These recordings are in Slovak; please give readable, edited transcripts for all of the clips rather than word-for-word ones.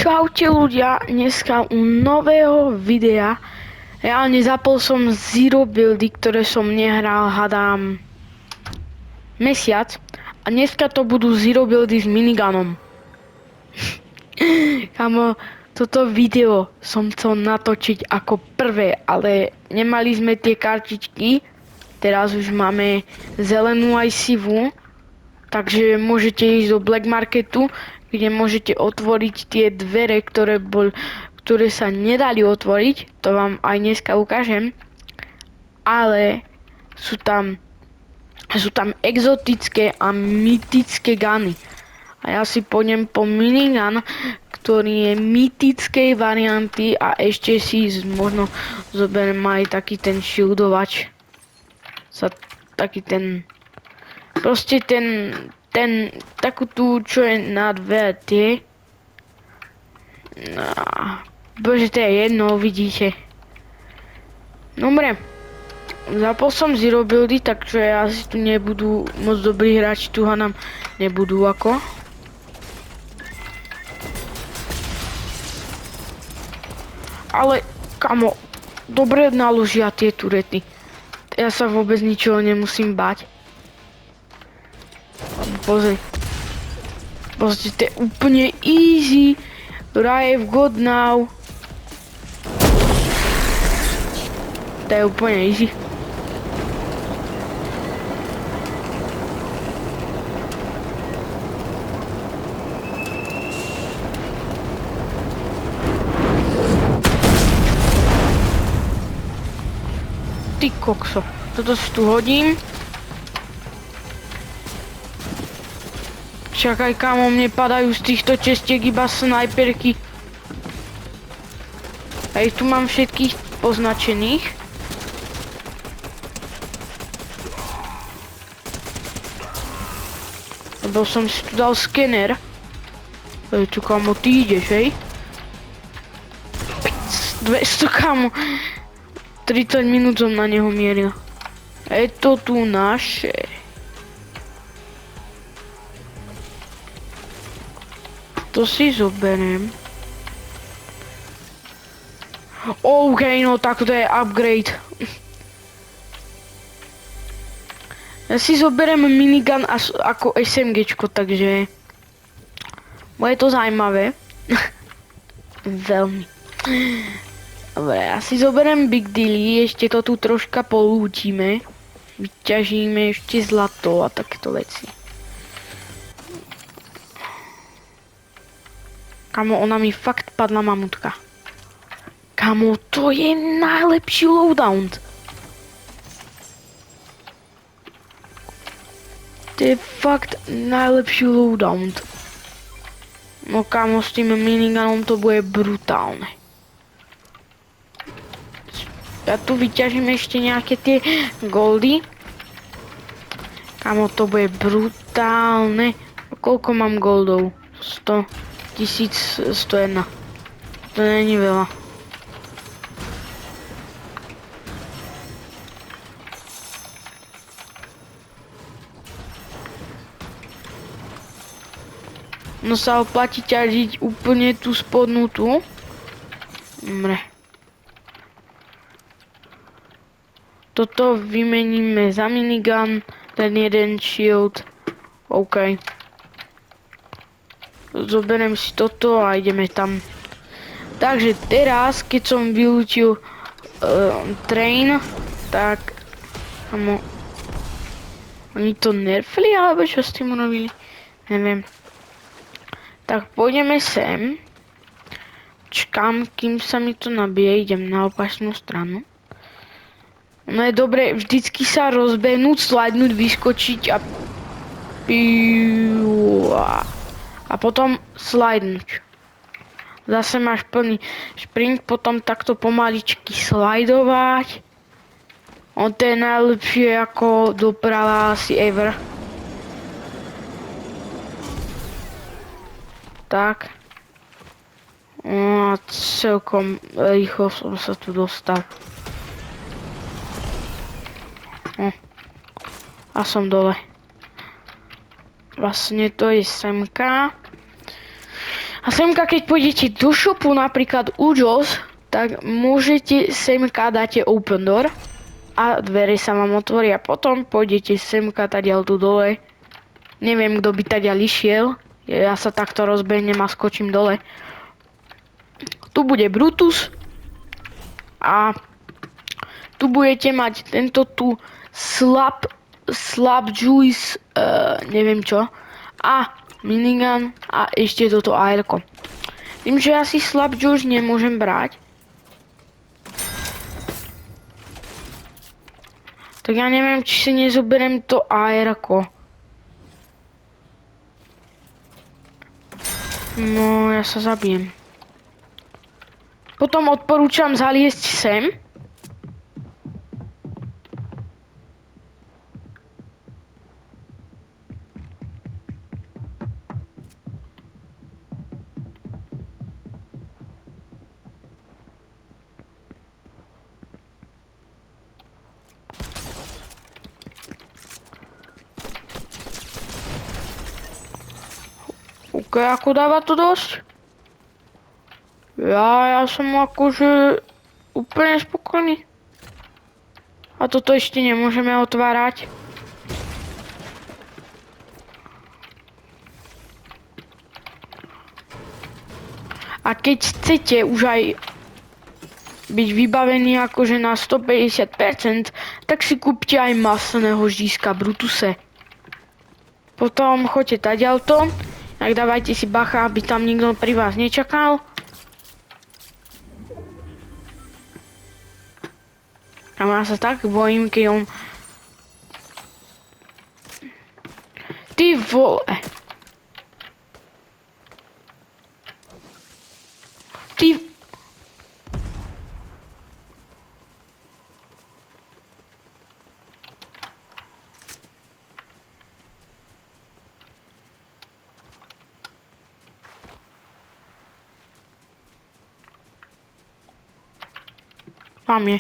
Čaute ľudia, dneska u nového videa. Reálne zapol som Zero buildy, ktoré som nehral, hadám, mesiac. A dneska to budú Zero buildy s miniganom. Kamo, toto video som chcel natočiť ako prvé, ale nemali sme tie kartičky. Teraz už máme zelenú aj sivú. Takže môžete ísť do Black Marketu, kde môžete otvoriť tie dvere, ktoré sa nedali otvoriť. To vám aj dneska ukážem. Ale sú tam exotické a mytické guny. A ja si pôjdem po minigun, ktorý je mytickej varianty a ešte si možno zoberiem aj taký ten shieldovač. Taký ten... Proste takú tú, čo je na dve tie. No, bože, to je jedno, vidíte. Dobre. Zapol som Zero buildy, takže asi tu nebudú moc dobrí hráči, tu nám nebudú ako. Ale, kamo, dobre naložia tie turety. Ja sa vôbec ničoho nemusím bať. Pozri. Pozri, to je úplne easy. Rive God now. To je úplne easy. Ty kokso. Toto si tu hodím. Čakaj, kamo, mne padajú z týchto čestiek iba snajperky. Hej, tu mám všetkých poznačených. Lebo som si tu dal skener. Hej, tu kamo, ty ideš, hej? 200, kamo. 30 minút som na neho mieril. Je to tu naše. To si zoberiem. OK, no tak to je upgrade. Ja si zoberiem minigun ako SMGčko, takže... Bude to zaujímavé. Veľmi. Dobre, ja si zoberiem Big Dilly, ešte to tu troška polúčime. Vyťažíme ešte zlato a takéto veci. Kamo, ona mi fakt padla mamutka. Kamo, to je najlepší loadout. To je fakt najlepší loadout. No kamo, s tým minigunom to bude brutálne. Ja tu vyťažím ešte nejaké tie goldy. Kamo, to bude brutálne. Koľko mám goldov? 100. 1101. To není veľa. No sa oplatí ťažiť úplne tú spodnú tu. Dobre. Toto vymeníme za minigun. Ten jeden shield. OK. Zoberiem si toto a ideme tam. Takže teraz, keď som vylúčil train, tak... Oni to nerfli, alebo čo s tým urobili? Neviem. Tak pôjdeme sem. Čkám, kým sa mi to nabije, idem na opačnú stranu. No je dobre vždycky sa rozbehnúť, slidnúť, vyskočiť a potom slidnúť. Zase máš plný sprint, potom takto pomaličky slidovať. On to je najlepšie ako doprava asi ever. Tak. No a celkom rýchlo som sa tu dostal. A som dole. Vlastne to je semka. A semka, keď pôjdete do shopu, napríklad u Joss, tak môžete semka dáte open door a dvere sa vám otvoria. Potom pôjdete semka tadiaľ tu dole. Neviem, kto by tadiaľ išiel. Ja sa takto rozbehnem a skočím dole. Tu bude Brutus. A tu budete mať tento tu slab juice, neviem čo. A minigun a ešte toto aerko. Tým, že ja si slab juice nemôžem brať, tak ja neviem, či si nezoberiem to aerko. No, ja sa zabijem. Potom odporúčam zaliesť sem. OK, ako dáva to dosť? Ja som akože úplne spokojný. A toto ešte nemôžeme otvárať. A keď chcete už aj byť vybavený akože na 150%, tak si kúpte aj masného žízka Brutuse. Potom choďte tadiaľto, tak dávajte si bacha, aby tam nikto pri vás nečakal. A ja sa tak bojím, keď on... Ty vole. Ty... Mám je.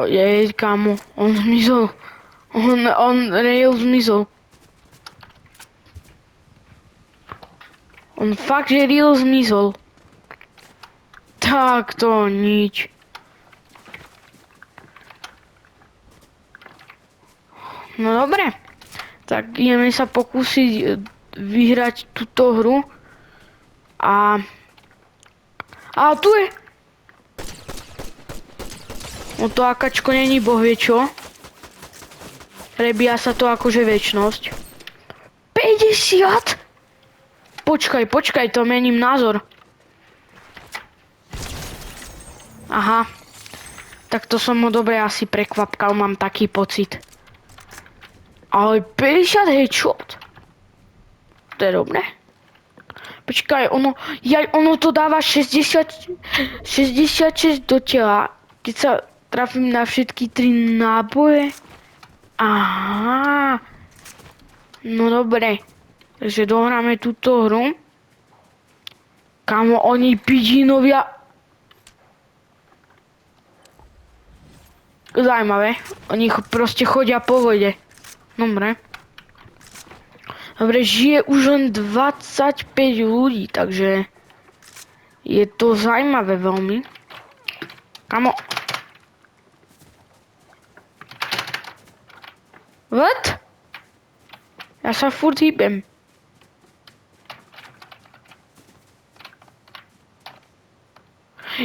Jej, kámo, on zmizol. On real zmizol. On fakt, že real zmizol. Tak to nič. No dobre. Tak ideme sa pokúsiť vyhrať túto hru. A tu je. No to akačko není bohvie čo. Prebíja sa to akože večnosť. 50! Počkaj, to mením názor. Aha. Tak to som ho dobre asi prekvapkal, mám taký pocit. Ale 50 headshot. To je dobré. Počkaj, ono to dáva 66 do tela. Keď sa trafím na všetky 3 náboje. Aha. No dobre. Takže dohráme túto hru. Kamo, oni pidžinovia. Zajímavé. Oni proste chodia po vode. Dobre. Dobre, žije už len 25 ľudí, takže je to zajímavé veľmi. Kamo. What? Ja sa furt hýbem.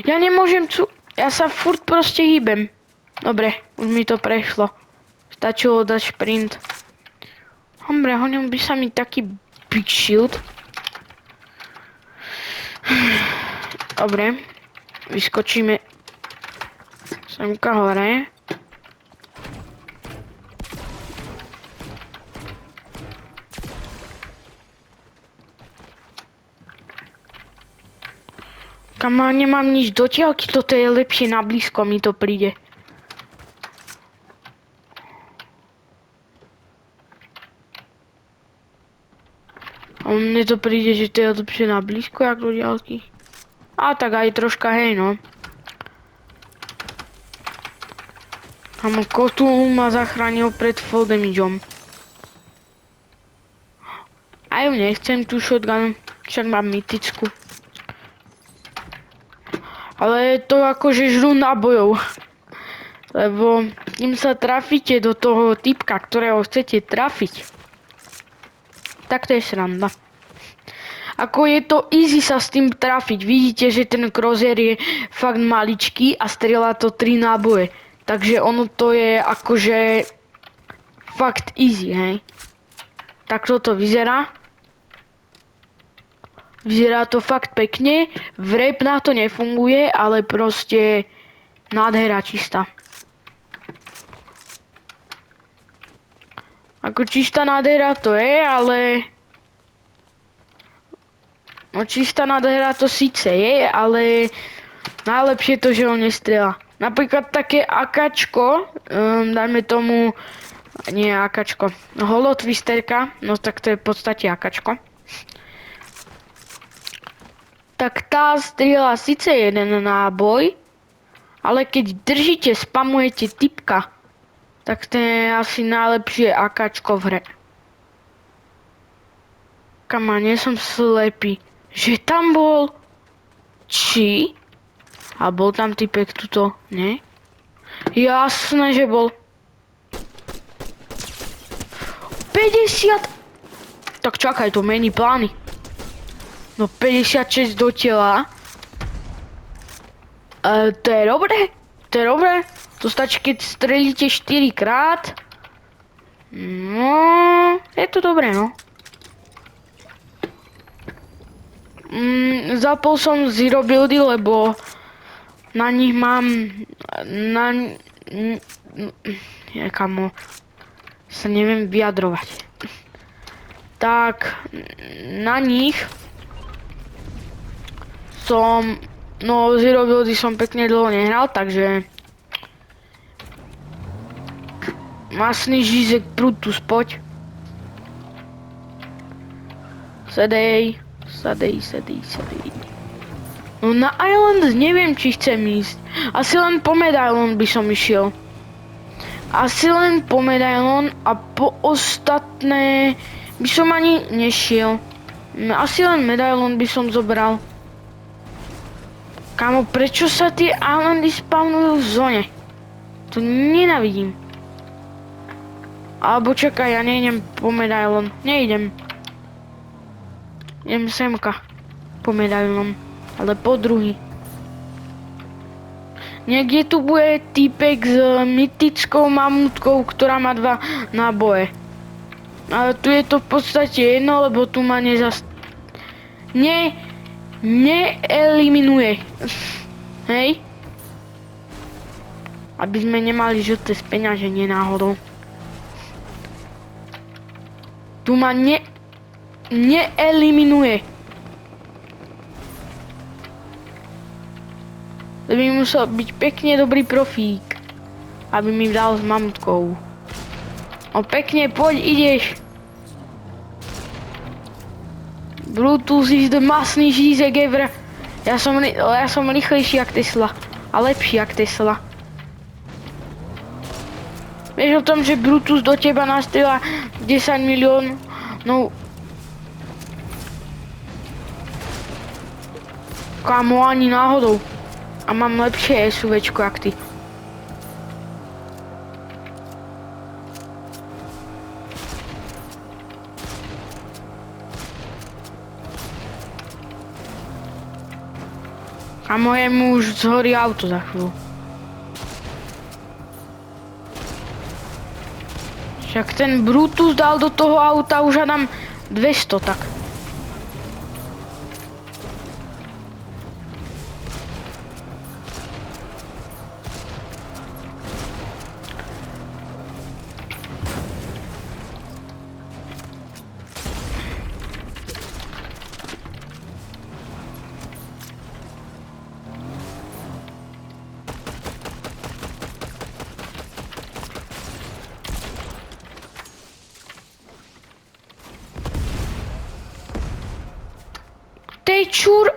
Ja nemôžem ja sa furt proste hýbem. Dobre, už mi to prešlo. Stačilo dať šprint. Dobre, honil by sa mi taký big shield. Dobre, vyskočíme semka hore. Kamo, nemám nič do tiaľky, toto je lepšie na blízko, mi to príde. Mne to príde, že to je lepšie na blízko, ako do ďalky. A tak aj troška, hej no. Amo, kotu ma zachránil pred full damageom. A ju nechcem tú shotgun, však mám mytickú. Ale to akože žrú nábojov. Lebo kým sa trafíte do toho typka, ktorého chcete trafiť, tak to je sranda. Ako je to easy sa s tým trafiť. Vidíte, že ten crosshair je fakt maličký a strieľa to 3 náboje. Takže ono to je akože fakt easy, hej. Tak toto vyzerá. Vyzerá to fakt pekne. Vrep na to nefunguje, ale proste nádhera čistá. Ako čistá nádhera to je, ale... No čistá nádhera to síce je, ale najlepšie je to, že on nestrieľa. Napríklad také akačko, dajme tomu, nie akačko, holotwisterka, no tak to je v podstate akačko. Tak tá strieľa síce jeden náboj, ale keď držíte, spamujete typka, tak to je asi najlepšie akačko v hre. Kama, nie som slepý. Že tam bol... Či? A bol tam typek tuto, nie? Jasné, že bol. 50! Tak čakaj, to mení plány. No 56 do tela. To je dobré. To je dobré. To stačí, keď strelíte 4 krát. No, je to dobré, no. Zapol som zero buildy, lebo na nich mám... Kamo, sa neviem vyjadrovať. Tak, na nich som... No, zero buildy som pekne dlho nehral, takže... Masný žízek, Brutus, poď. Sedej. No na Island neviem, či chcem ísť. Asi len po medailon by som išiel. Asi len po medailon a po ostatné by som ani nešiel. Asi len medailon by som zobral. Kámo, prečo sa tie islandy spawnujú v zóne? To nenávidím. Alebo čakaj, ja nejdem po medailon. Nejdem. Idem semka po medailonom, ale po druhý. Niekde tu bude týpek s mytickou mamutkou, ktorá má 2 náboje. Ale tu je to v podstate jedno, lebo tu ma neeliminuje. Hej? Aby sme nemali žlté speňaženie náhodou. Tu ma neeliminuje. To by musel byť pekne dobrý profík, aby mi dal s mamutkou. No pekne, poď, ideš. Brutus is the masný žízek ever. Ja som rýchlejší jak Tesla. A lepší jak Tesla. Vieš o tom, že Brutus do teba nastrieľa 10 miliónov? No... Kámo, ani náhodou. A mám lepšie SUVčko jak ty. A mojemu už zhorí auto za chvíľu. Však ten Brutus dal do toho auta už hádam 200 tak. Hej, čur!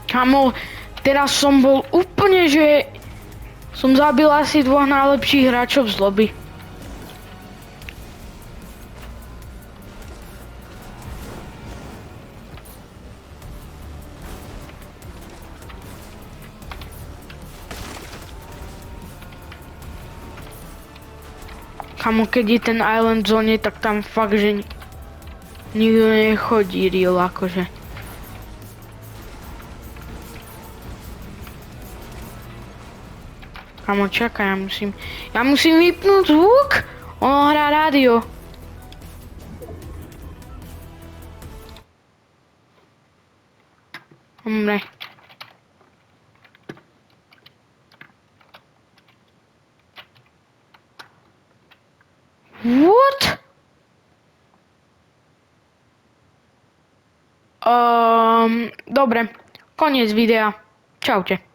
Kamo, teraz som bol úplne, že som zabil asi 2 najlepších hráčov z lobby. Kamo, keď je ten island zóne, tak tam fakt, že nikto nechodí real, akože. Kamo, čakaj, ja musím vypnúť zvuk, ono hrá rádio. Dobre. What? Dobre, koniec videa. Čaute.